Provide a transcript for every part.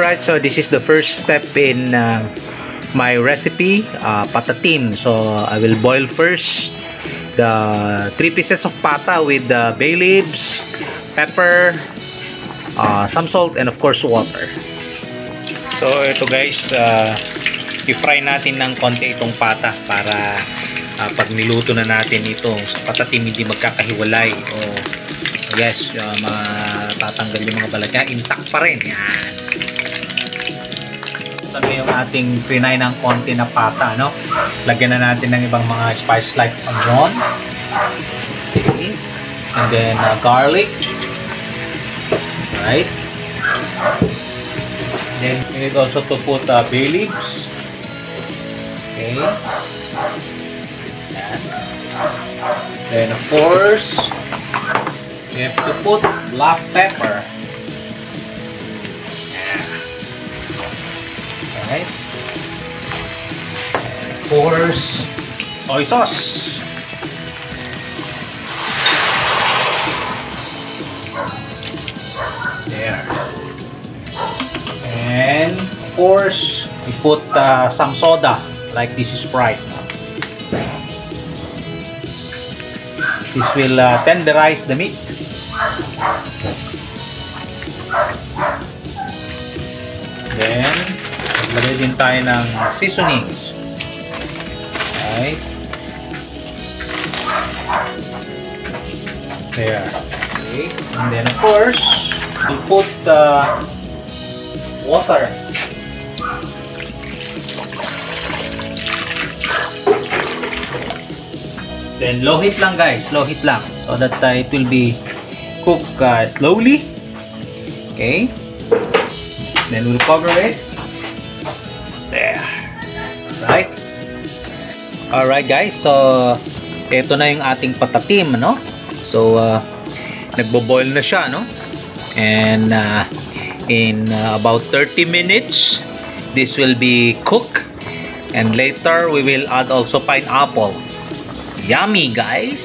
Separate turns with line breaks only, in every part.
Alright, so this is the first step in my recipe, patatim. So I will boil first the 3 pieces of pata with bay leaves, pepper, some salt, and of course water. So ito guys, i-fry natin ng konti itong pata para pag niluto na natin itong patatim hindi magkakahiwalay. Yes, matatanggal yung mga balat niya, intact pa rin. Yan. Ito na yung ating trinay ng konti na pata, no? Lagyan na natin ng ibang mga spice like onion. Okay. And then garlic. Right. Then we need also to put bay leaves. Okay. Yan. Then of course, we have to put black pepper. Right. And of course, soy sauce. There. And of course, we put some soda, like this is Sprite. This will tenderize the meat. Then, maglagay din tayo ng seasonings. Right. There. Okay. And then, of course, we put water. Then low heat lang guys, low heat lang, so that it will be cooked slowly. Okay. Then we'll cover it. There. Right. Alright guys, so ito na yung ating patatim, no? So nagbo-boil na siya, no? And in about 30 minutes this will be cooked, and later we will add also pineapple. Yummy guys.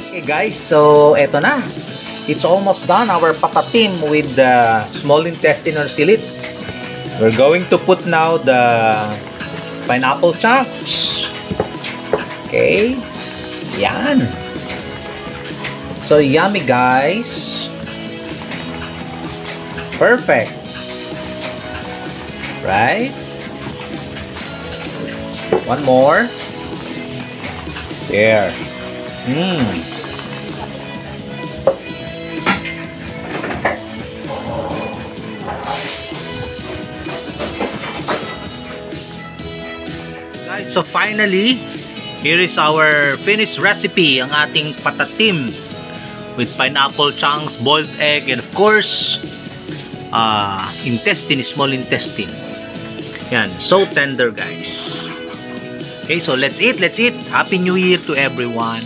Okay guys, so eto na, it's almost done, our patatim with the small intestine or silit. We're going to put now the pineapple chunks. Okay, yan. So yummy guys, perfect, right? One more. There. Guys, so finally, here is our finished recipe, ang ating patatim with pineapple chunks, boiled egg, and of course, intestine, small intestine. Yan, so tender guys. Okay, so let's eat, let's eat. Happy New Year to everyone.